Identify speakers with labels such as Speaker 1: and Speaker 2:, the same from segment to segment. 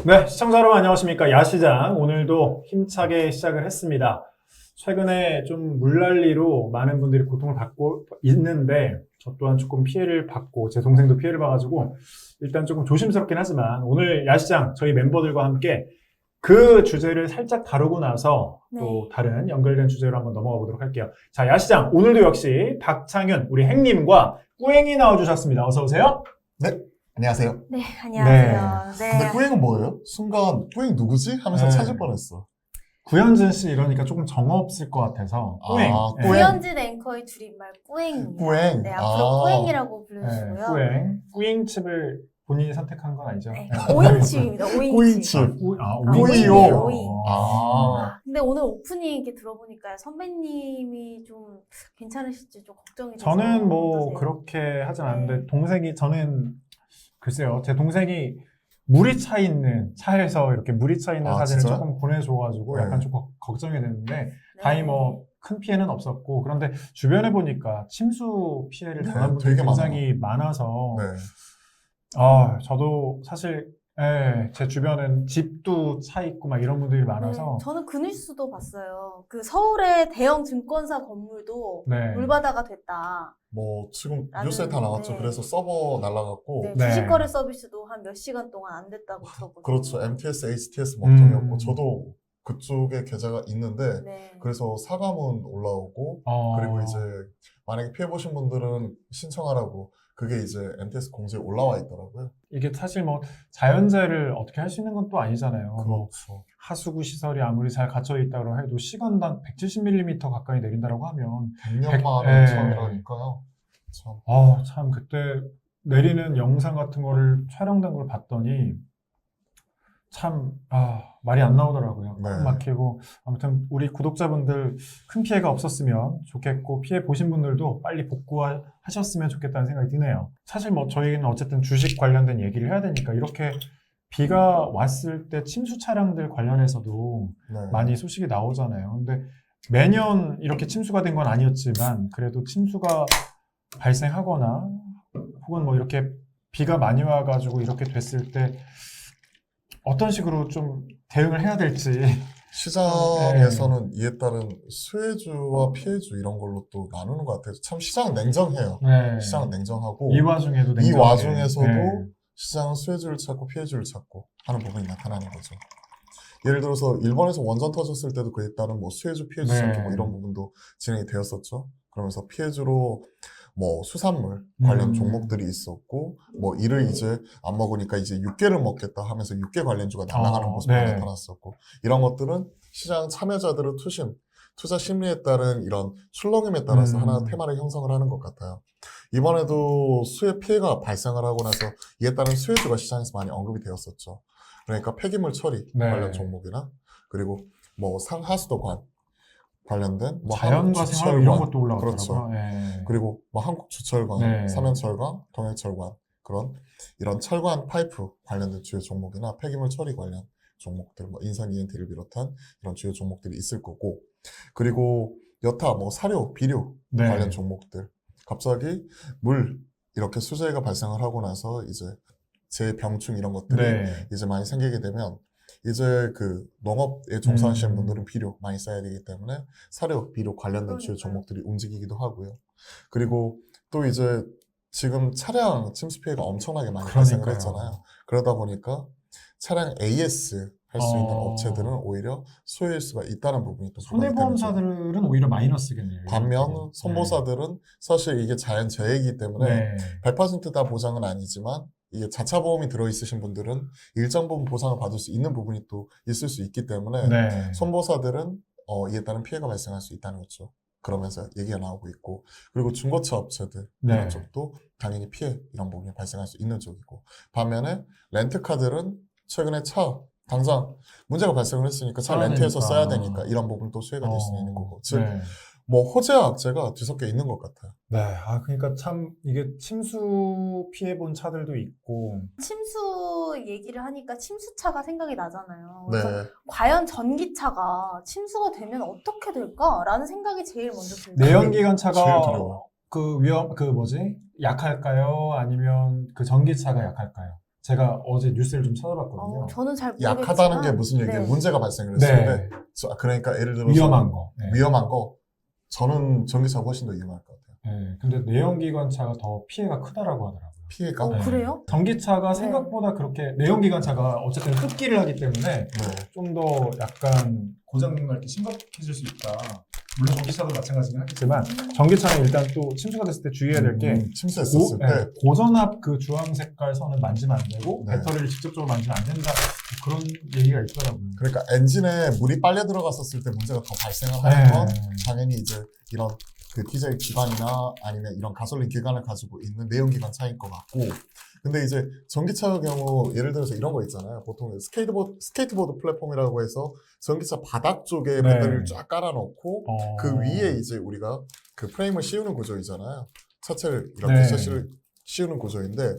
Speaker 1: 네, 시청자 여러분 안녕하십니까. 야시장 오늘도 힘차게 시작을 했습니다. 최근에 좀 물난리로 많은 분들이 고통을 받고 있는데 저 또한 조금 피해를 받고 제 동생도 피해를 봐가지고 일단 조금 조심스럽긴 하지만 오늘 야시장 저희 멤버들과 함께 그 주제를 살짝 다루고 나서 또 다른 연결된 주제로 한번 넘어가 보도록 할게요. 자, 야시장 오늘도 역시 박창윤 우리 행님과 꾸행이 나와주셨습니다. 어서 오세요.
Speaker 2: 네, 안녕하세요.
Speaker 3: 네, 안녕하세요. 네.
Speaker 2: 근데 꾸행은 뭐예요? 순간 꾸행 누구지? 하면서
Speaker 1: 네.
Speaker 2: 찾을 뻔했어.
Speaker 1: 구현진 씨 이러니까 조금 정없 없을 것 같아서 꾸행.
Speaker 2: 꾸행.
Speaker 3: 구현진 앵커의 줄임말 꾸행입니다.
Speaker 2: 꾸행.
Speaker 3: 네, 앞으로 꾸행이라고
Speaker 1: 네,
Speaker 3: 불러주시고요.
Speaker 1: 꾸행. 꾸잉칩을 본인이 선택한 건 아니죠?
Speaker 3: 네,
Speaker 1: 네.
Speaker 3: 오잉칩입니다. 오잉칩.
Speaker 2: 꾸잉칩.
Speaker 1: 오잉이요.
Speaker 3: 오잉. 근데 오늘 오프닝 이렇게 들어보니까 선배님이 좀 괜찮으실지 좀 걱정이 돼서.
Speaker 1: 저는 뭐
Speaker 3: 어떠세요?
Speaker 1: 그렇게 하진 않는데
Speaker 3: 네.
Speaker 1: 동생이 저는 글쎄요 제 동생이 물이 차 있는 차에서 이렇게 물이 차 있는 사진을
Speaker 2: 진짜요?
Speaker 1: 조금 보내줘가지고
Speaker 2: 네.
Speaker 1: 약간 좀 걱정이 됐는데
Speaker 3: 네.
Speaker 1: 다행히 뭐 큰 피해는 없었고 그런데 주변에 보니까 침수 피해를
Speaker 2: 네,
Speaker 1: 당한 분들이
Speaker 2: 되게
Speaker 1: 굉장히 많아서
Speaker 2: 네.
Speaker 1: 저도 사실 제 주변엔 집도 차 있고 막 이런 분들이 많아서
Speaker 3: 저는 그 뉴스도 봤어요. 그 서울의 대형 증권사 건물도
Speaker 1: 네.
Speaker 3: 물바다가 됐다.
Speaker 2: 뭐 지금
Speaker 3: 나는,
Speaker 2: 뉴스에 다 나왔죠.
Speaker 3: 네.
Speaker 2: 그래서 서버 날라갔고
Speaker 3: 네,
Speaker 1: 네.
Speaker 3: 주식거래 서비스도 한 몇 시간 동안 안 됐다고 들었거든요.
Speaker 2: 그렇죠. MTS, HTS 먹통이었고
Speaker 1: 음.
Speaker 2: 저도 그쪽에 계좌가 있는데
Speaker 3: 네.
Speaker 2: 그래서 사과문 올라오고 그리고 이제 만약에 피해 보신 분들은 신청하라고 그게 이제 MTS 공지에 올라와 있더라고요.
Speaker 1: 이게 사실 뭐 자연재해를 어떻게 할 수 있는 건 또 아니잖아요. 뭐
Speaker 2: 그렇죠.
Speaker 1: 하수구 시설이 아무리 잘 갖춰 있다고 해도 시간당 170mm 가까이 내린다고 하면
Speaker 2: 100년만에
Speaker 1: 네.
Speaker 2: 처음이라니까요. 참.
Speaker 1: 참 그때 내리는 영상 같은 거를 촬영된 걸 봤더니 참 말이 안 나오더라고요.
Speaker 2: 네.
Speaker 1: 꽉 막히고 아무튼 우리 구독자분들 큰 피해가 없었으면 좋겠고 피해 보신 분들도 빨리 복구하셨으면 좋겠다는 생각이 드네요. 사실 뭐 저희는 어쨌든 주식 관련된 얘기를 해야 되니까 이렇게 비가 왔을 때 침수 차량들 관련해서도
Speaker 2: 네.
Speaker 1: 많이 소식이 나오잖아요. 근데 매년 이렇게 침수가 된 건 아니었지만 그래도 침수가 발생하거나 혹은 뭐 이렇게 비가 많이 와가지고 이렇게 됐을 때 어떤 식으로 좀 대응을 해야 될지.
Speaker 2: 시장에서는 이에 따른 수혜주와 피해주 이런 걸로 또 나누는 것 같아요. 참 시장은 냉정해요.
Speaker 1: 네.
Speaker 2: 시장은 냉정하고
Speaker 1: 이 와중에도
Speaker 2: 이
Speaker 1: 냉정하게.
Speaker 2: 와중에서도
Speaker 1: 네.
Speaker 2: 시장은 수혜주를 찾고 피해주를 찾고 하는 부분이 나타나는 거죠. 예를 들어서 일본에서 원전 터졌을 때도 그에 따른 뭐 수혜주 피해주
Speaker 1: 네.
Speaker 2: 찾기 뭐 이런 부분도 진행이 되었었죠. 그러면서 피해주로 뭐 수산물 관련 종목들이 있었고 뭐 이를 이제 안 먹으니까 이제 육개를 먹겠다 하면서 육개 관련주가 날아가는 모습이
Speaker 1: 네.
Speaker 2: 나타났었고 이런 것들은 시장 참여자들의 투자 심리에 따른 이런 출렁임에 따라서 하나 테마를 형성을 하는 것 같아요. 이번에도 수해 피해가 발생을 하고 나서 이에 따른 수혜주가 시장에서 많이 언급이 되었었죠. 그러니까 폐기물 처리
Speaker 1: 네.
Speaker 2: 관련 종목이나 그리고 뭐 상하수도관 관련된 뭐
Speaker 1: 자연과 생활 이런 것도 올라왔더라고요.
Speaker 2: 그렇죠.
Speaker 1: 네.
Speaker 2: 그리고 뭐 한국주철관,
Speaker 1: 네.
Speaker 2: 삼연철관, 동해철관 그런 이런 철관 파이프 관련된 주요 종목이나 폐기물 처리 관련 종목들, 뭐 인산 ENT를 비롯한 이런 주요 종목들이 있을 거고 그리고 여타 뭐 사료, 비료
Speaker 1: 네.
Speaker 2: 관련 종목들 갑자기 물 이렇게 수재가 발생을 하고 나서 이제 재병충 이런 것들이
Speaker 1: 네.
Speaker 2: 이제 많이 생기게 되면 이제 그 농업에 종사하시는 분들은 비료 많이 써야 되기 때문에 사료, 비료 관련된 주요 종목들이 움직이기도 하고요. 그리고 또 이제 지금 차량 침수 피해가 엄청나게 많이 발생을
Speaker 1: 그러니까요.
Speaker 2: 했잖아요. 그러다 보니까 차량 AS 할 수 있는
Speaker 1: 어.
Speaker 2: 업체들은 오히려 수혜일 수가 있다는 부분이 또 부각이 되는 거죠.
Speaker 1: 손해보험사들은 오히려 마이너스겠네요.
Speaker 2: 반면 손보사들은 사실 이게 자연재해이기 때문에
Speaker 1: 네.
Speaker 2: 100% 다 보장은 아니지만 이게 자차 보험이 들어있으신 분들은 일정 부분 보상을 받을 수 있는 부분이 또 있을 수 있기 때문에
Speaker 1: 네.
Speaker 2: 손보사들은 이에 따른 피해가 발생할 수 있다는 거죠. 그러면서 얘기가 나오고 있고 그리고 중고차 업체들
Speaker 1: 네.
Speaker 2: 이런 쪽도 당연히 피해 이런 부분이 발생할 수 있는 쪽이고 반면에 렌트카들은 최근에 차 당장 문제가 발생을 했으니까 차
Speaker 1: 써야
Speaker 2: 렌트해서
Speaker 1: 되니까.
Speaker 2: 써야 되니까 이런 부분도 수혜가 될 수 있는 거고 즉
Speaker 1: 네.
Speaker 2: 뭐 호재와 악재가 뒤섞여 있는 것 같아요.
Speaker 1: 네. 그러니까 참 이게 침수 피해 본 차들도 있고
Speaker 3: 침수 얘기를 하니까 침수차가 생각이 나잖아요.
Speaker 2: 네.
Speaker 3: 그래서 과연 전기차가 침수가 되면 어떻게 될까라는 생각이 제일 먼저 들어요.
Speaker 1: 내연기관
Speaker 2: 제일
Speaker 1: 차가
Speaker 2: 두려워.
Speaker 1: 약할까요? 아니면 그 전기차가 약할까요? 제가 어제 뉴스를 좀 찾아봤거든요.
Speaker 3: 저는 잘 모르겠지만
Speaker 2: 약하다는 게 무슨 얘기예요?
Speaker 3: 네.
Speaker 2: 문제가 발생을 했을
Speaker 1: 네.
Speaker 2: 때. 그러니까 예를 들어서
Speaker 1: 위험한 거. 네.
Speaker 2: 위험한 거. 저는 전기차가 훨씬 더 위험할 것 같아요.
Speaker 1: 네. 근데 내연기관차가 더 피해가 크다라고 하더라고요.
Speaker 2: 피해가.
Speaker 1: 네.
Speaker 3: 그래요?
Speaker 1: 전기차가
Speaker 3: 네.
Speaker 1: 생각보다 그렇게 내연기관차가 어쨌든 흡기를 하기 때문에
Speaker 2: 네.
Speaker 1: 좀 더 약간 고장이 이렇게 심각해질 수 있다. 물론 전기차도 마찬가지긴 하겠지만 전기차는 일단 또 침수가 됐을 때 주의해야 될 게
Speaker 2: 침수했었을 때.
Speaker 1: 고전압 그 주황 색깔 선은 만지면 안 되고
Speaker 2: 네.
Speaker 1: 배터리를 직접적으로 만지면 안 된다. 그런 얘기가 있더라고요.
Speaker 2: 그러니까 엔진에 물이 빨려 들어갔었을 때 문제가 더 발생을
Speaker 1: 네.
Speaker 2: 하는 건 당연히 이제 이런 그 디젤 기관이나 아니면 이런 가솔린 기관을 가지고 있는 내연기관 차인 것 같고, 근데 이제 전기차의 경우 예를 들어서 이런 거 있잖아요. 보통 스케이트보드 플랫폼이라고 해서 전기차 바닥 쪽에
Speaker 1: 네.
Speaker 2: 배터리를 쫙 깔아놓고
Speaker 1: 어.
Speaker 2: 그 위에 이제 우리가 그 프레임을 씌우는 구조이잖아요. 차체를 이렇게
Speaker 1: 네.
Speaker 2: 셔시를 씌우는 구조인데,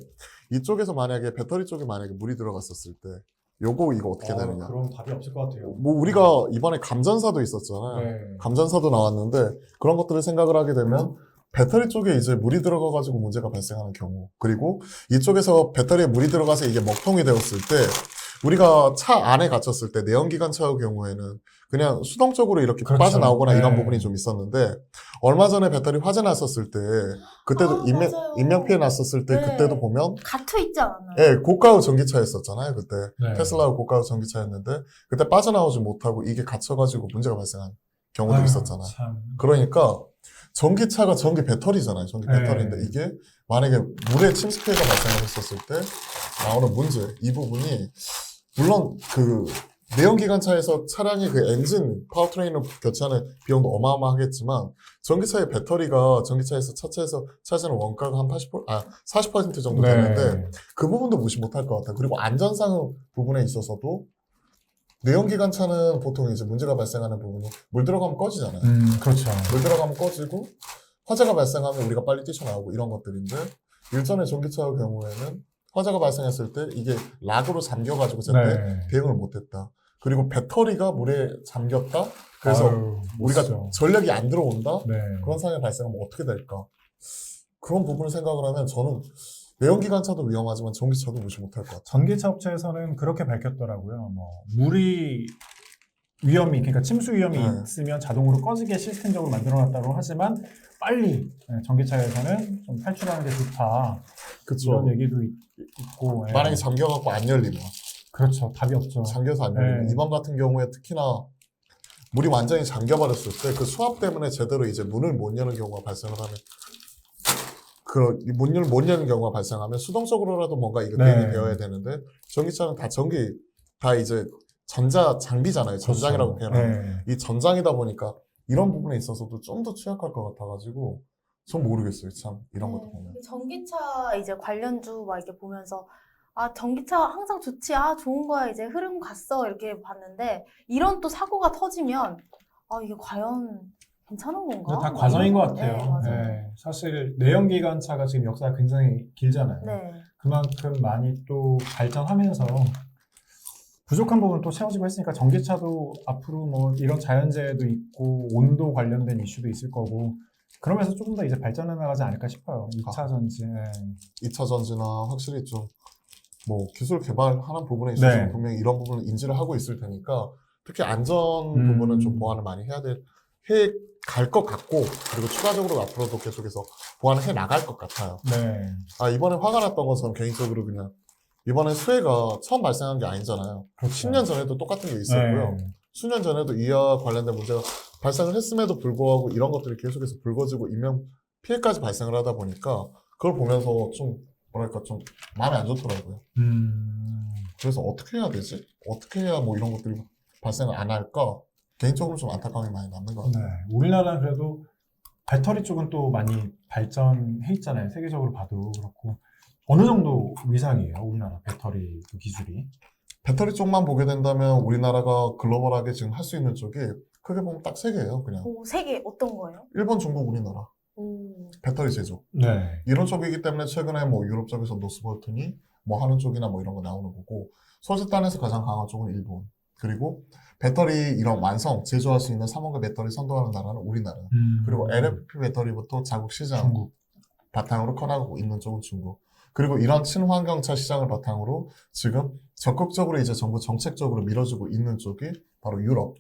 Speaker 2: 이쪽에서 만약에 배터리 쪽에 만약에 물이 들어갔었을 때 이거 어떻게 되느냐.
Speaker 1: 그럼 답이 없을 것 같아요.
Speaker 2: 뭐 우리가 이번에 감전사도 있었잖아요.
Speaker 1: 네.
Speaker 2: 감전사도 나왔는데 그런 것들을 생각을 하게 되면 배터리 쪽에 이제 물이 들어가가지고 문제가 발생하는 경우, 그리고 이쪽에서 배터리에 물이 들어가서 이게 먹통이 되었을 때 우리가 차 안에 갇혔을 때 내연기관차의 경우에는 그냥 수동적으로 이렇게
Speaker 1: 그렇죠.
Speaker 2: 빠져나오거나 이런
Speaker 1: 네.
Speaker 2: 부분이 좀 있었는데, 얼마 전에 배터리 화재 났었을 때 그때도
Speaker 3: 맞아요.
Speaker 2: 인명피해 났었을 때
Speaker 3: 네.
Speaker 2: 그때도 보면
Speaker 3: 갇혀 있지 않았나요?
Speaker 2: 예, 고가의 전기차였었잖아요, 그때.
Speaker 1: 네.
Speaker 2: 테슬라의 고가의 전기차였는데, 그때 빠져나오지 못하고 이게 갇혀가지고 문제가 발생한 경우도 있었잖아요.
Speaker 1: 참.
Speaker 2: 그러니까, 전기차가 전기 배터리잖아요, 전기
Speaker 1: 네.
Speaker 2: 배터리인데, 이게 만약에 물에 침수 피해가 발생을 했었을 때 나오는 문제, 이 부분이, 물론 그, 내연기관차에서 차량의 그 엔진, 파워트레인을 교체하는 비용도 어마어마하겠지만, 전기차의 배터리가 전기차에서 차체에서 차지하는 원가가 한 40% 정도 되는데, 그 부분도 무시 못할 것 같아요. 그리고 안전상 부분에 있어서도 내연기관차는 보통 이제 문제가 발생하는 부분이 물 들어가면 꺼지잖아요.
Speaker 1: 그렇죠.
Speaker 2: 물 들어가면 꺼지고 화재가 발생하면 우리가 빨리 뛰쳐나오고 이런 것들인데, 일전의 전기차의 경우에는 화재가 발생했을 때 이게 락으로 잠겨가지고 제때
Speaker 1: 네.
Speaker 2: 대응을 못했다. 그리고 배터리가 물에 잠겼다. 그래서
Speaker 1: 아유,
Speaker 2: 우리가
Speaker 1: 멋지죠.
Speaker 2: 전력이 안 들어온다.
Speaker 1: 네.
Speaker 2: 그런 상황이 발생하면 어떻게 될까? 그런 부분을 생각을 하면 저는 내연기관차도 위험하지만 전기차도 무시 못할 것 같아요.
Speaker 1: 전기차 업체에서는 그렇게 밝혔더라고요. 뭐 물이 위험이, 그러니까 침수 위험이
Speaker 2: 네.
Speaker 1: 있으면 자동으로 꺼지게 시스템적으로 만들어놨다고 하지만 빨리 전기차에서는 좀 탈출하는 게 좋다.
Speaker 2: 그쵸.
Speaker 1: 이런 얘기도 있고. 예.
Speaker 2: 만약에 잠겨갖고 안 열리면,
Speaker 1: 그렇죠. 답이 없죠.
Speaker 2: 잠겨서 안 열리면,
Speaker 1: 네.
Speaker 2: 이번 같은 경우에 특히나 물이 완전히 잠겨버렸을 때 그 수압 때문에 제대로 이제 문을 못 여는 경우가 발생을 하면, 문을 못 여는 경우가 발생하면 수동적으로라도 뭔가 이거
Speaker 1: 네.
Speaker 2: 대응이 되어야 되는데, 전기차는 다 이제 전자 장비잖아요. 전장이라고
Speaker 1: 그렇죠.
Speaker 2: 표현하면.
Speaker 1: 네.
Speaker 2: 이 전장이다 보니까 이런 부분에 있어서도 좀 더 취약할 것 같아가지고 전 모르겠어요. 참 이런 것도 보면.
Speaker 3: 전기차 이제 관련주 막 이렇게 보면서 전기차 항상 좋지, 좋은 거야, 이제 흐름 갔어 이렇게 봤는데, 이런 또 사고가 터지면 이게 과연 괜찮은 건가?
Speaker 1: 근데 다 과정인 것
Speaker 3: 네,
Speaker 1: 같아요.
Speaker 3: 맞아요.
Speaker 1: 네. 사실 내연기관차가 지금 역사가 굉장히 길잖아요.
Speaker 3: 네.
Speaker 1: 그만큼 많이 또 발전하면서 부족한 부분 또 채워지고 했으니까 전기차도 앞으로 뭐 이런 자연재해도 있고 온도 관련된 이슈도 있을 거고 그러면서 조금 더 이제 발전해 나가지 않을까 싶어요. 2차 전지. 네.
Speaker 2: 2차 전지나 확실히 좀 뭐 기술 개발하는 부분에 있어서
Speaker 1: 네.
Speaker 2: 분명히 이런 부분을 인지를 하고 있을 테니까 특히 안전 부분은 좀 보완을 많이 해 갈 것 같고, 그리고 추가적으로 앞으로도 계속해서 보완을 해 나갈 것 같아요.
Speaker 1: 네.
Speaker 2: 이번에 화가 났던 것은 개인적으로 그냥 이번에 수해가 처음 발생한 게 아니잖아요.
Speaker 1: 그렇죠.
Speaker 2: 10년 전에도 똑같은 게 있었고요.
Speaker 1: 네.
Speaker 2: 수년 전에도 이와 관련된 문제가 발생을 했음에도 불구하고 이런 것들이 계속해서 불거지고 인명 피해까지 발생을 하다 보니까 그걸 보면서 좀 뭐랄까 좀 마음이 안 좋더라고요. 그래서 어떻게 해야 되지? 어떻게 해야 뭐 이런 것들이 발생을 안 할까? 개인적으로 좀 안타까움이 많이 남는 것 같아요.
Speaker 1: 네. 우리나라는 그래도 배터리 쪽은 또 많이 발전해 있잖아요. 세계적으로 봐도 그렇고. 어느 정도 위상이에요, 우리나라 배터리 그 기술이?
Speaker 2: 배터리 쪽만 보게 된다면 우리나라가 글로벌하게 지금 할 수 있는 쪽이 크게 보면 딱 세 개예요, 그냥.
Speaker 3: 세 개 어떤 거예요?
Speaker 2: 일본, 중국, 우리나라. 배터리 제조.
Speaker 1: 네.
Speaker 2: 이런 쪽이기 때문에 최근에 뭐 유럽 쪽에서 노스볼튼이 뭐 하는 쪽이나 뭐 이런 거 나오는 거고, 소재단에서 가장 강한 쪽은 일본. 그리고 배터리 이런 완성, 제조할 수 있는 3원급 배터리 선도하는 나라는 우리나라. 그리고 LFP 배터리부터 자국 시장
Speaker 1: 중국.
Speaker 2: 바탕으로 커나가고 있는 쪽은 중국. 그리고 이런 친환경차 시장을 바탕으로 지금 적극적으로 이제 정부 정책적으로 밀어주고 있는 쪽이 바로 유럽,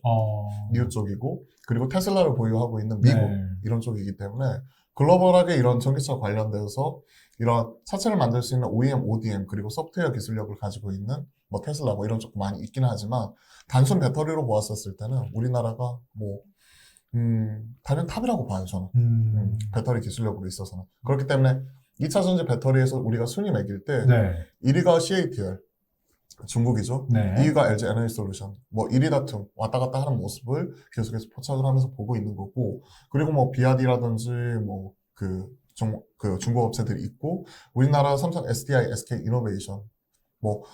Speaker 2: EU 쪽이고, 그리고 테슬라를 보유하고 있는 미국,
Speaker 1: 네.
Speaker 2: 이런 쪽이기 때문에 글로벌하게 이런 전기차 관련돼서 이런 차체를 만들 수 있는 OEM, ODM, 그리고 소프트웨어 기술력을 가지고 있는 뭐 테슬라 뭐 이런 쪽도 많이 있긴 하지만 단순 배터리로 보았었을 때는 우리나라가 뭐 단연 탑이라고 봐요, 저는. 배터리 기술력으로 있어서는. 그렇기 때문에 2차 전지 배터리에서 우리가 순위 매길 때
Speaker 1: 네.
Speaker 2: 1위가 CATL, 중국이죠.
Speaker 1: 네.
Speaker 2: 2위가 LG 에너지 솔루션. 뭐 1위 다툼 왔다 갔다 하는 모습을 계속해서 포착을 하면서 보고 있는 거고, 그리고 뭐 비아디라든지 뭐 그 중국 업체들이 있고, 우리나라 삼성 SDI, SK 이노베이션 뭐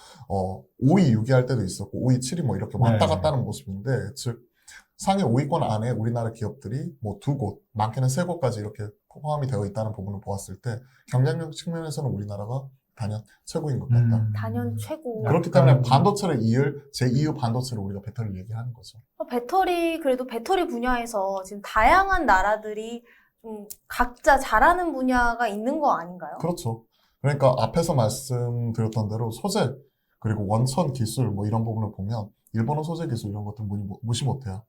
Speaker 2: 5위, 6위 할 때도 있었고 5위, 7위 뭐 이렇게 왔다
Speaker 1: 네.
Speaker 2: 갔다 하는 모습인데, 즉 상위 5위권 안에 우리나라 기업들이 뭐 2곳, 많게는 3곳까지 이렇게 포함이 되어 있다는 부분을 보았을 때 경쟁력 측면에서는 우리나라가 단연 최고인 것 같다.
Speaker 3: 단연 최고.
Speaker 2: 그렇기 때문에 반도체를 이을 제2의 반도체를 우리가 배터리를 얘기하는 거죠.
Speaker 3: 그래도 배터리 분야에서 지금 다양한 나라들이 좀 각자 잘하는 분야가 있는 거 아닌가요?
Speaker 2: 그렇죠. 그러니까 앞에서 말씀드렸던 대로 소재, 그리고 원천 기술 뭐 이런 부분을 보면 일본어 소재 기술 이런 것들 무시 못해요.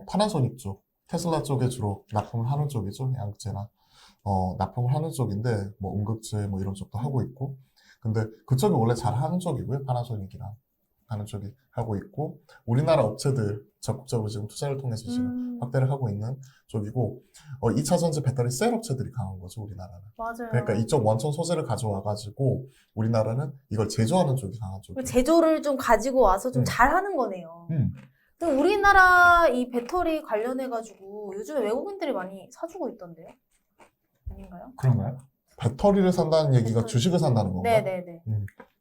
Speaker 2: 파나소닉 쪽, 테슬라 쪽에 주로 납품을 하는 쪽이죠. 양극재나 납품을 하는 쪽인데 뭐 음극재 뭐 이런 쪽도 하고 있고, 근데 그쪽이 원래 잘 하는 쪽이고요. 파나소닉이랑 하는 쪽이 하고 있고, 우리나라 업체들 적극적으로 지금 투자를 통해서 지금 확대를 하고 있는 쪽이고, 2차 전지 배터리 셀 업체들이 강한 거죠, 우리나라는.
Speaker 3: 맞아요.
Speaker 2: 그러니까 이쪽 원천 소재를 가져와가지고 우리나라는 이걸 제조하는 쪽이 강한 쪽이에요.
Speaker 3: 제조를 좀 가지고 와서 좀 잘하는 거네요.
Speaker 2: 음.
Speaker 3: 근데 우리나라 이 배터리 관련해가지고 요즘에 외국인들이 많이 사주고 있던데요? 아닌가요?
Speaker 1: 그런가요?
Speaker 2: 배터리를 산다는 얘기가
Speaker 3: 배터리.
Speaker 2: 주식을 산다는 건가요?
Speaker 3: 네네네.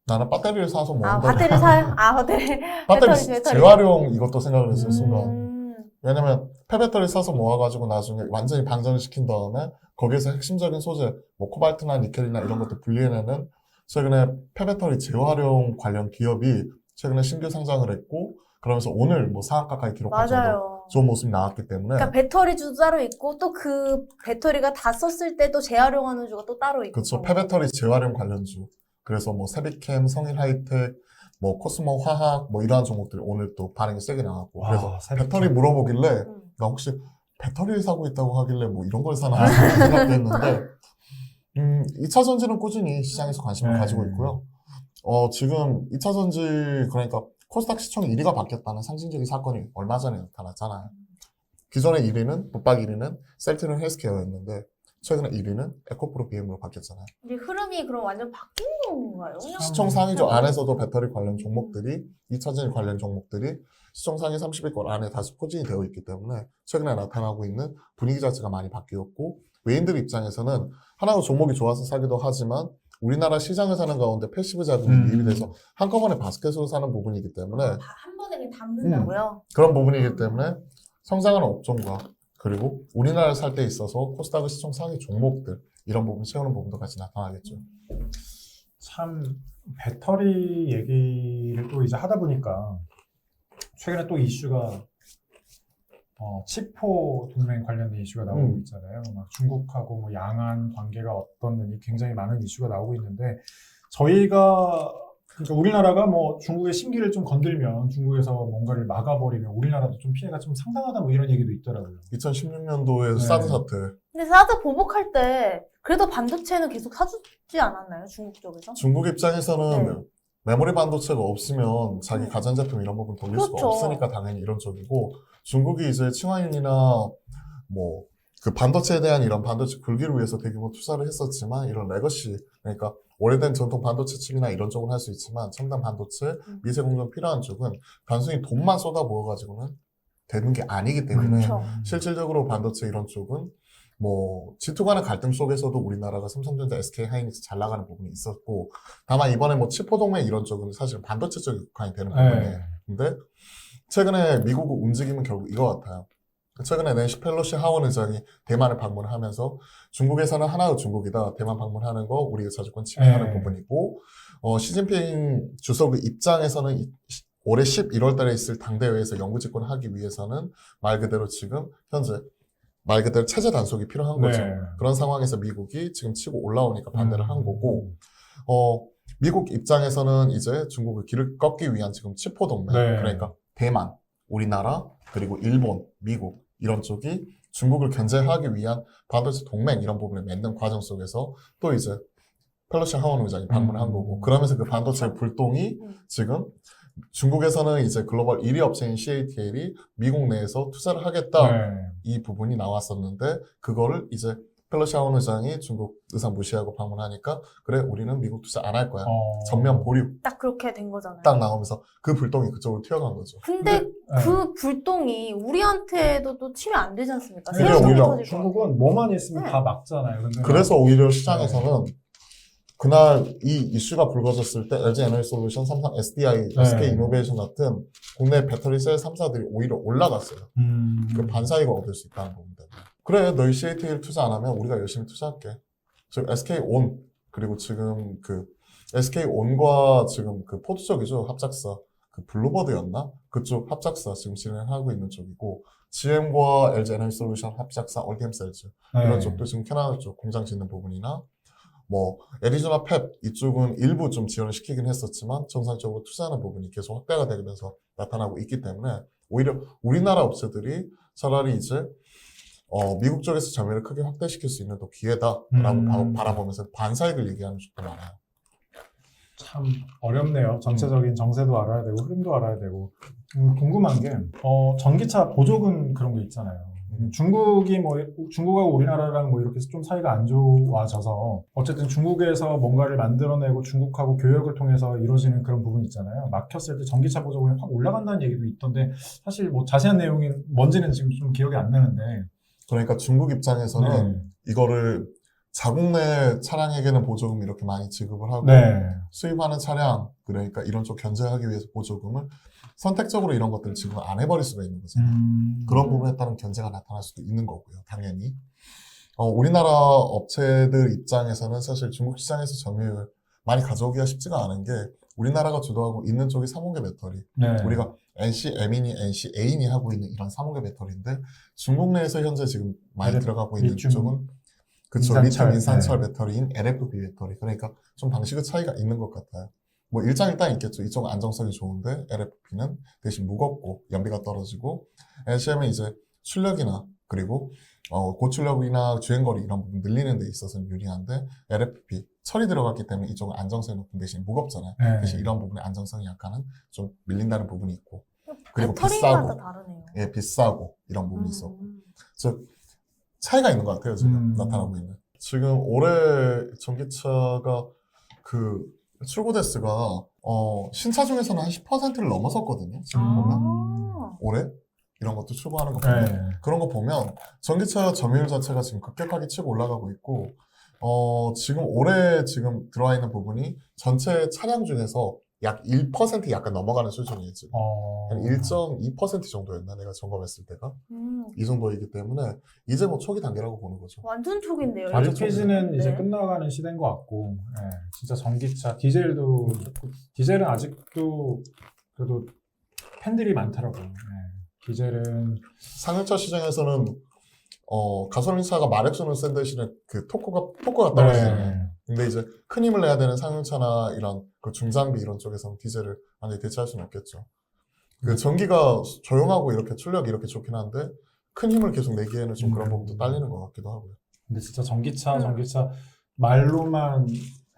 Speaker 2: 나는 배터리를 사서 먹는다.
Speaker 3: 배터리 사요? 배터리.
Speaker 2: 배터리 재활용 이것도 생각을 했어요, 순간.
Speaker 3: 음,
Speaker 2: 왜냐면 폐배터리 사서 모아가지고 나중에 완전히 방전을 시킨 다음에 거기에서 핵심적인 소재, 뭐 코발트나 니켈이나 이런 것들 분리해내는 최근에 폐배터리 재활용 관련 기업이 최근에 신규 상장을 했고, 그러면서 오늘 뭐 상한가까지 기록할 정도로
Speaker 3: 맞아요.
Speaker 2: 좋은 모습이 나왔기 때문에.
Speaker 3: 그러니까 배터리주도 따로 있고 또 그 배터리가 다 썼을 때 또 재활용하는 주가 또 따로 있고.
Speaker 2: 그렇죠. 폐배터리 재활용 관련주. 그래서 뭐 세비캠, 성일 하이텍, 뭐 코스모 화학, 뭐 이러한 종목들이 오늘 또 반응이 세게 나왔고. 그래서
Speaker 1: 세비캠.
Speaker 2: 배터리 물어보길래 나 혹시 배터리를 사고 있다고 하길래 뭐 이런 걸 사나 생각도 했는데, 2차 전지는 꾸준히 시장에서 관심을
Speaker 1: 네.
Speaker 2: 가지고 있고요. 지금 2차 전지, 그러니까 코스닥 시총 1위가 바뀌었다는 상징적인 사건이 얼마 전에 나타났잖아요. 기존의 1위는, 붙박 1위는 셀트리온 헬스케어였는데, 최근에 1위는 에코프로 BM으로 바뀌었잖아요.
Speaker 3: 이제 흐름이 그럼 완전 바뀐 건가요?
Speaker 2: 시총 상위조 안에서도 배터리 관련 종목들이, 2차 전지 관련 종목들이 시총 상위 30위권 안에 다시 포진이 되어 있기 때문에 최근에 나타나고 있는 분위기 자체가 많이 바뀌었고, 외인들 입장에서는 하나의 종목이 좋아서 사기도 하지만 우리나라 시장을 사는 가운데 패시브 자금이 유입이 돼서 한꺼번에 바스켓으로 사는 부분이기 때문에,
Speaker 3: 한 번에 그냥 담는다고요?
Speaker 2: 그런 부분이기 때문에 성장하는 업종과 그리고 우리나라를 살 때 있어서 코스닥의 시총 상위 종목들 이런 부분 채우는 부분도 같이 나타나겠죠.
Speaker 1: 참 배터리 얘기를 또 이제 하다 보니까 최근에 또 이슈가 치포 동맹 관련된 이슈가 나오고 있잖아요. 막 중국하고 뭐 양안 관계가 어떻느니 굉장히 많은 이슈가 나오고 있는데, 그러니까 우리나라가 뭐 중국의 심기를 좀 건들면, 중국에서 뭔가를 막아버리면 우리나라도 좀 피해가 좀 상당하다 뭐 이런 얘기도 있더라고요.
Speaker 2: 2016년도에
Speaker 1: 네.
Speaker 2: 사드 사태.
Speaker 3: 근데 사드 보복할 때 그래도 반도체는 계속 사주지 않았나요? 중국 쪽에서?
Speaker 2: 중국 입장에서는
Speaker 3: 네.
Speaker 2: 메모리 반도체가 없으면 자기
Speaker 3: 네.
Speaker 2: 가전제품 이런 부분 돌릴
Speaker 3: 그렇죠.
Speaker 2: 수가 없으니까 당연히 이런 쪽이고, 중국이 이제 칭화윤이나 뭐 그 반도체에 대한 이런 반도체 굴기를 위해서 대규모 투자를 했었지만, 이런 레거시, 그러니까 오래된 전통 반도체 칩이나 이런 쪽은 할 수 있지만 첨단 반도체, 미세 공정 필요한 쪽은 단순히 돈만 쏟아부어가지고는 되는 게 아니기 때문에
Speaker 3: 그렇죠.
Speaker 2: 실질적으로 반도체 이런 쪽은 뭐 G2 간의 갈등 속에서도 우리나라가 삼성전자, SK 하이닉스 잘 나가는 부분이 있었고, 다만 이번에 뭐 치포 동맹 이런 쪽은 사실 반도체 쪽이 국한이 되는 부분이에요. 근데 최근에 미국 움직임은 결국 이거 같아요. 최근에 낸시 펠로시 하원 의장이 대만을 방문을 하면서 중국에서는 하나의 중국이다, 대만 방문하는 거 우리가 자주권 침해하는 부분이고, 시진핑 주석의 입장에서는 올해 11월 달에 있을 당대회에서 영구집권을 하기 위해서는 말 그대로 지금 현재 말 그대로 체제 단속이 필요한 거죠.
Speaker 1: 네.
Speaker 2: 그런 상황에서 미국이 지금 치고 올라오니까 반대를 한 거고,
Speaker 1: 음.
Speaker 2: 미국 입장에서는 이제 중국의 길을 꺾기 위한 지금 치포 동맹,
Speaker 1: 네.
Speaker 2: 그러니까 대만, 우리나라, 그리고 일본, 미국 이런 쪽이 중국을 견제하기 위한 반도체 동맹 이런 부분을 맺는 과정 속에서 또 이제 펠로시 하원 의장이 방문한 거고, 그러면서 그 반도체 불똥이 지금 중국에서는 이제 글로벌 1위 업체인 CATL이 미국 내에서 투자를 하겠다
Speaker 1: 네.
Speaker 2: 이 부분이 나왔었는데 그거를 이제 펠로시 하원 의장이 중국 의사 무시하고 방문하니까 그래 우리는 미국 투자 안 할 거야. 전면 보류
Speaker 3: 딱 그렇게 된 거잖아요.
Speaker 2: 딱 나오면서 그 불똥이 그쪽으로 튀어간 거죠.
Speaker 3: 근데
Speaker 1: 네.
Speaker 3: 그 불똥이 우리한테도 또 치면 안 되지 않습니까?
Speaker 2: 그래,
Speaker 3: 세계적으로
Speaker 2: 오히려
Speaker 3: 터질 것 같아요.
Speaker 1: 중국은 뭐만 있으면
Speaker 3: 네.
Speaker 1: 다 막잖아요. 근데
Speaker 2: 그래서 오히려 시장에서는 그날 이 이슈가 불거졌을 때 LG 에너지솔루션, 삼성 SDI,
Speaker 1: 네.
Speaker 2: SK 이노베이션 같은 국내 배터리 셀 3사들이 오히려 올라갔어요. 그 반사이익을 얻을 수 있다는 부분 때문에. 그래, 너희 CATL 투자 안 하면 우리가 열심히 투자할게. 지금 SK온, 그리고 지금 그 SK온과 지금 그 포드 쪽이죠. 합작사. 그 블루버드였나? 그쪽 합작사 지금 진행하고 있는 쪽이고, GM과 LG 에너지솔루션 합작사 얼티엄셀즈. 이런 쪽도 지금 캐나다 쪽 공장 짓는 부분이나, 뭐 애리조나 펩 이쪽은 일부 좀 지원을 시키긴 했었지만 정상적으로 투자하는 부분이 계속 확대가 되면서 나타나고 있기 때문에 오히려 우리나라 업체들이 차라리 이제 미국 쪽에서 점유율을 크게 확대시킬 수 있는 또 기회다라고 바라보면서 반사익을 얘기하는 쪽도 많아요.
Speaker 1: 참 어렵네요. 전체적인 정세도 알아야 되고 흐름도 알아야 되고. 궁금한 게 전기차 보조금 그런 게 있잖아요. 중국하고 우리나라랑 뭐 이렇게 좀 사이가 안 좋아져서 어쨌든 중국에서 뭔가를 만들어내고 중국하고 교역을 통해서 이루어지는 그런 부분이 있잖아요. 막혔을 때 전기차 보조금이 확 올라간다는 얘기도 있던데 사실 뭐 자세한 내용이 뭔지는 지금 좀 기억이 안 나는데.
Speaker 2: 그러니까 중국 입장에서는 이거를 자국 내 차량에게는 보조금 이렇게 많이 지급을 하고 수입하는 차량 그러니까 이런 쪽 견제하기 위해서 보조금을 선택적으로 이런 것들을 지금 안 해버릴 수가 있는 거죠. 그런 부분에 따른 견제가 나타날 수도 있는 거고요. 당연히. 우리나라 업체들 입장에서는 사실 중국 시장에서 점유율 많이 가져오기가 쉽지가 않은 게 우리나라가 주도하고 있는 쪽이 3호계 배터리. 우리가 NCM이니 NCA니 하고 있는 이런 3호계 배터리인데 중국 내에서 현재 지금 많이 들어가고 있는 쪽은 그쵸, 리튬 인산철 배터리인 LFP 배터리. 그러니까 좀 방식의 차이가 있는 것 같아요. 뭐 일장일단 있겠죠. 이쪽은 안정성이 좋은데 LFP는 대신 무겁고 연비가 떨어지고 NCM은 이제 출력이나 그리고 고출력이나 주행거리 이런 부분 늘리는 데 있어서는 유리한데 LFP 철이 들어갔기 때문에 이쪽은 안정성이 높은 대신 무겁잖아요. 대신 이런 부분에 안정성이 약간은 좀 밀린다는 부분이 있고 그리고 비싸고
Speaker 3: 다르네요.
Speaker 2: 예, 비싸고 이런 부분이 있었고 그래서 차이가 있는 것 같아요. 지금 나타나고 있는. 지금 올해 전기차가 그 출고 대수가 신차 중에서는 한 10%를 넘어섰거든요. 지금 보면 올해 이런 것도 출고하는 거 보면 그런 거 보면 전기차 점유율 자체가 지금 급격하게 치고 올라가고 있고 지금 올해 지금 들어와 있는 부분이 전체 차량 중에서 약 1% 약간 넘어가는 수준이에요. 지금 한 1.2% 정도였나 내가 점검했을 때가 이 정도이기 때문에 이제 뭐 초기 단계라고 보는 거죠.
Speaker 3: 완전 초기인데요.
Speaker 1: LPG는 이제 끝나가는 시대인 것 같고 진짜 전기차 디젤은 아직도 그래도 팬들이 많더라고요. 디젤은
Speaker 2: 상용차 시장에서는 가솔린차가 마력수는 센 대신에 그 토크가 떨어지잖아요. 근데 이제 큰 힘을 내야 되는 상용차나 이런 그 중장비 이런 쪽에서는 디젤을 완전히 대체할 수는 없겠죠. 그 전기가 조용하고 이렇게 출력이 이렇게 좋긴 한데 큰 힘을 계속 내기에는 좀 그런 부분도 딸리는 것 같기도 하고요.
Speaker 1: 근데 진짜 전기차 말로만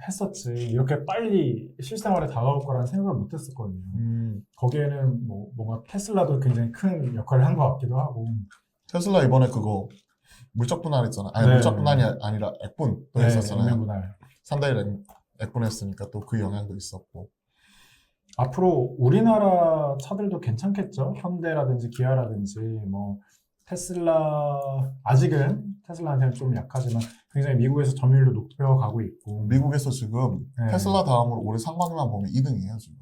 Speaker 1: 했었지 이렇게 빨리 실생활에 다가올 거라는 생각을 못 했었거든요. 거기에는 뭐 뭔가 테슬라도 굉장히 큰 역할을 한 것 같기도 하고.
Speaker 2: 테슬라 이번에 그거 물적 분할했잖아. 아니 물적 분할이 아니라 액분도 했었잖아요.
Speaker 1: 액분할.
Speaker 2: 3대1 액분했으니까 또 그 영향도 있었고.
Speaker 1: 앞으로 우리나라 차들도 괜찮겠죠? 현대라든지 기아라든지 뭐 아직은 테슬라한테는 좀 약하지만 굉장히 미국에서 점유율도 높여가고 있고.
Speaker 2: 미국에서 지금 테슬라 다음으로 올해 상반기만 보면 2등이에요 지금.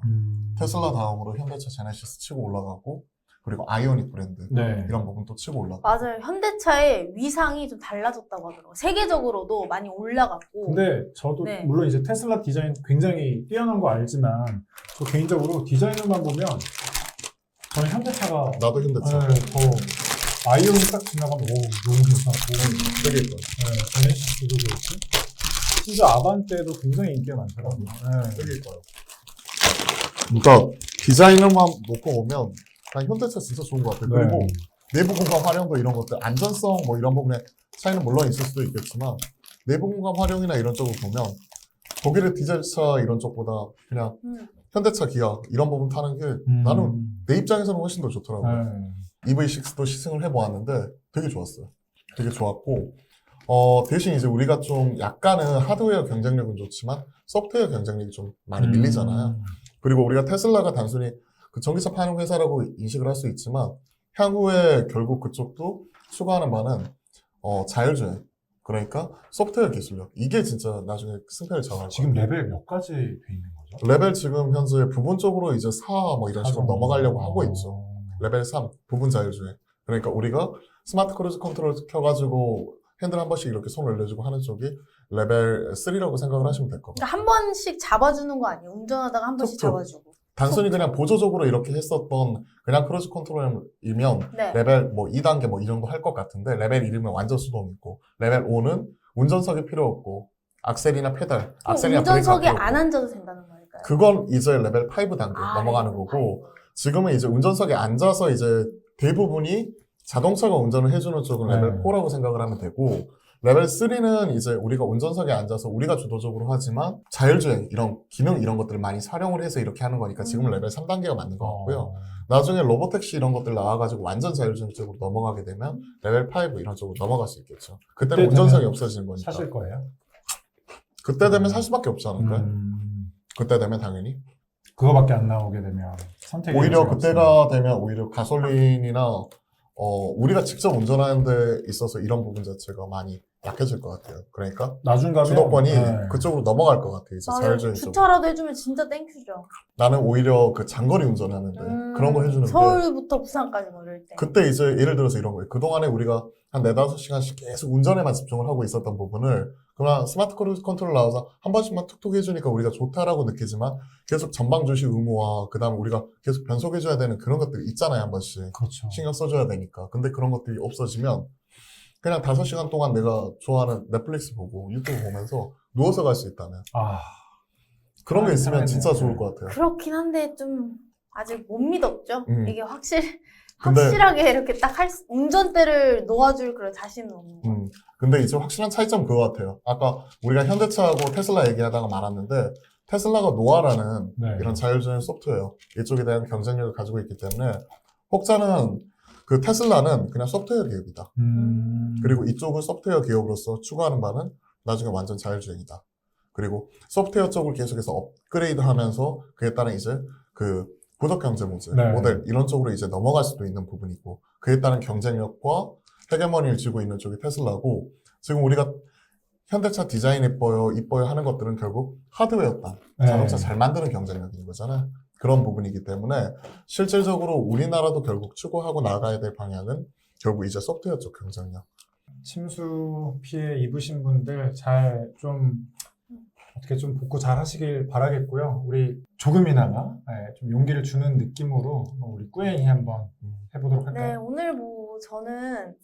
Speaker 2: 테슬라 다음으로 현대차 제네시스 치고 올라가고 그리고 아이오닉 브랜드 이런 부분도 치고 올라가고.
Speaker 3: 맞아요. 현대차의 위상이 좀 달라졌다고 하더라고요. 세계적으로도 많이 올라갔고.
Speaker 1: 근데 저도 물론 이제 테슬라 디자인 굉장히 뛰어난 거 알지만 저 개인적으로 디자인으로만 보면 저는 현대차가
Speaker 2: 나도 현대차.
Speaker 1: 더 아이온이 딱 지나가면 너무 괜찮고
Speaker 2: 되게 이뻐요.
Speaker 1: 제네시스도 그렇고 심지어 아반떼도 굉장히 인기가 많더라고요.
Speaker 2: 되게 이뻐요. 그러니까 디자인을만 놓고 보면 난 현대차 진짜 좋은 것 같아요. 그리고 내부 공간 활용도 이런 것들, 안전성 뭐 이런 부분에 차이는 물론 있을 수도 있겠지만 내부 공간 활용이나 이런 쪽을 보면 독일의 디젤차 이런 쪽보다 그냥 현대차, 기아 이런 부분 타는 게 나는 내 입장에서는 훨씬 더 좋더라고요. EV6도 시승을 해보았는데 되게 좋았어요. 되게 좋았고 대신 이제 우리가 좀 약간은 하드웨어 경쟁력은 좋지만 소프트웨어 경쟁력이 좀 많이 밀리잖아요. 그리고 우리가 테슬라가 단순히 그 전기차 파는 회사라고 인식을 할 수 있지만 향후에 결국 그쪽도 추구하는 바는 자율주행, 그러니까 소프트웨어 기술력, 이게 진짜 나중에 승패를 정할
Speaker 1: 지금
Speaker 2: 거예요.
Speaker 1: 레벨 몇 가지 돼 있는 거죠?
Speaker 2: 레벨 지금 현재 부분적으로 이제 4 뭐 이런 식으로 넘어가려고 하고 있죠. 레벨 3 부분 자율주행. 그러니까 우리가 스마트 크루즈 컨트롤 켜가지고 핸들 한 번씩 이렇게 손을 올려주고 하는 쪽이 레벨 3라고 생각을 하시면 될 것 같아요.
Speaker 3: 그러니까 한 번씩 잡아주는 거 아니에요? 운전하다가 한 번씩
Speaker 2: 툭툭.
Speaker 3: 잡아주고.
Speaker 2: 단순히 그냥 보조적으로 이렇게 했었던 그냥 크루즈 컨트롤이면
Speaker 3: 네.
Speaker 2: 레벨 뭐 2단계 뭐 이 정도 할 것 같은데 레벨 1이면 완전 수동 있고 레벨 5는 운전석이 필요 없고 악셀이나 페달, 악셀이나 브레이크가
Speaker 3: 운전석에
Speaker 2: 필요 없고
Speaker 3: 안 앉아도 된다는 말일까요?
Speaker 2: 그건 이제 레벨 5 단계 넘어가는
Speaker 3: 레벨
Speaker 2: 거고
Speaker 3: 5.
Speaker 2: 지금은 이제 운전석에 앉아서 이제 대부분이 자동차가 운전을 해주는 쪽은 레벨 4라고 생각을 하면 되고 레벨 3는 이제 우리가 운전석에 앉아서 우리가 주도적으로 하지만 자율주행 이런 기능 이런 것들을 많이 활용을 해서 이렇게 하는 거니까 지금은 레벨 3단계가 맞는 것 같고요. 나중에 로보택시 이런 것들 나와가지고 완전 자율주행 쪽으로 넘어가게 되면 레벨 5 이런 쪽으로 넘어갈 수 있겠죠. 그때는
Speaker 1: 그때
Speaker 2: 운전석이
Speaker 1: 되면
Speaker 2: 없어지는 거니까.
Speaker 1: 사실 거예요?
Speaker 2: 그때 되면 살 수밖에 없지 않을까요? 그때 되면 당연히.
Speaker 1: 그거밖에 안 나오게 되면 선택이
Speaker 2: 오히려 그때가 되면 오히려 가솔린이나 우리가 직접 운전하는 데 있어서 이런 부분 자체가 많이 약해질 것 같아요. 그러니까
Speaker 1: 나중 가면
Speaker 2: 주도권이 그쪽으로 넘어갈 것 같아요. 이제 자율주행 쪽으로.
Speaker 3: 주차라도 해주면 진짜 땡큐죠.
Speaker 2: 나는 오히려 그 장거리 운전하는데 그런 거 해주는 게
Speaker 3: 서울부터 부산까지 뭐 이럴 때.
Speaker 2: 그때 이제 예를 들어서 이런 거예요. 그동안에 우리가 한 4-5시간씩 계속 운전에만 집중을 하고 있었던 부분을 그냥 스마트 크루즈 컨트롤 나와서 한 번씩만 툭툭 해주니까 우리가 좋다라고 느끼지만 계속 전방 주시 의무와 그 다음에 우리가 계속 변속해줘야 되는 그런 것들이 있잖아요. 한 번씩.
Speaker 1: 그렇죠.
Speaker 2: 신경 써줘야 되니까. 근데 그런 것들이 없어지면 그냥 5시간 동안 내가 좋아하는 넷플릭스 보고 유튜브 보면서 누워서 갈 수 있다면 그런 게 있으면 진짜 좋을 것 같아요.
Speaker 3: 그렇긴 한데 좀 아직 못 믿었죠. 이게
Speaker 2: 근데-
Speaker 3: 확실하게 이렇게 딱 운전대를 놓아줄 그런 자신은 없는 거.
Speaker 2: 근데 이제 확실한 차이점 그거 같아요. 아까 우리가 현대차하고 테슬라 얘기하다가 말았는데 테슬라가 노아라는 이런 자율주행 소프트웨어 이쪽에 대한 경쟁력을 가지고 있기 때문에 혹자는 그 테슬라는 그냥 소프트웨어 기업이다. 그리고 이쪽은 소프트웨어 기업으로서 추구하는 바는 나중에 완전 자율주행이다. 그리고 소프트웨어 쪽을 계속해서 업그레이드 하면서 그에 따른 이제 그 고덕 경제 모델 이런 쪽으로 이제 넘어갈 수도 있는 부분이고 그에 따른 경쟁력과 헤게모니를 쥐고 있는 쪽이 테슬라고 지금 우리가 현대차 디자인 이뻐요 하는 것들은 결국 하드웨어 땅 자동차 잘 만드는 경쟁력인 거잖아요. 그런 부분이기 때문에 실질적으로 우리나라도 결국 추구하고 나가야 될 방향은 결국 이제 소프트웨어 쪽 경쟁력.
Speaker 1: 침수 피해 입으신 분들 잘 좀 어떻게 좀 복구 잘 하시길 바라겠고요. 우리 조금이나마 좀 용기를 주는 느낌으로 우리 꾸행이 한번 해보도록 할까요?
Speaker 3: 네, 오늘 뭐 저는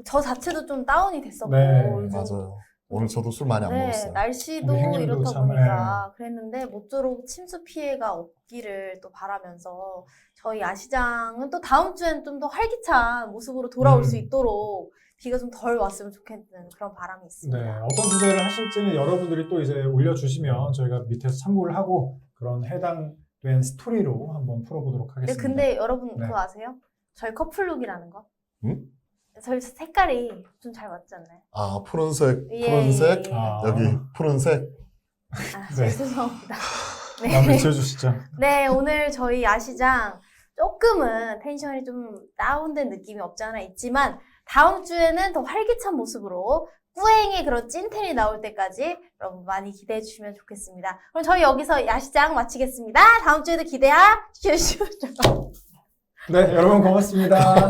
Speaker 3: 저 자체도 좀 다운이 됐었고 요즘
Speaker 2: 맞아요. 오늘 저도 술 많이 안 먹었어요.
Speaker 3: 날씨도
Speaker 1: 우리 형님도
Speaker 3: 이렇다
Speaker 1: 참,
Speaker 3: 보니까 그랬는데 모쪼록 침수 피해가 없기를 또 바라면서 저희 야시장은 또 다음 주엔 좀 더 활기찬 모습으로 돌아올 수 있도록 비가 좀 덜 왔으면 좋겠는 그런 바람이 있습니다.
Speaker 1: 네, 어떤 주제를 하실지는 여러분들이 또 이제 올려주시면 저희가 밑에서 참고를 하고 그런 해당된 스토리로 한번 풀어보도록 하겠습니다.
Speaker 3: 근데 여러분 그거 아세요? 저희 커플룩이라는 거?
Speaker 2: 응?
Speaker 3: 저희 색깔이 좀 잘 맞지 않나요?
Speaker 2: 아, 푸른색,
Speaker 3: 예.
Speaker 2: 여기 푸른색.
Speaker 1: 네.
Speaker 3: 죄송합니다.
Speaker 1: 마무리 지어주시죠.
Speaker 3: 네, 오늘 저희 야시장 조금은 텐션이 좀 다운된 느낌이 없지 않아 있지만 다음 주에는 더 활기찬 모습으로 꾸행의 그런 찐텐이 나올 때까지 여러분 많이 기대해 주시면 좋겠습니다. 그럼 저희 여기서 야시장 마치겠습니다. 다음 주에도 기대해 주시죠.
Speaker 1: 네, 여러분 고맙습니다.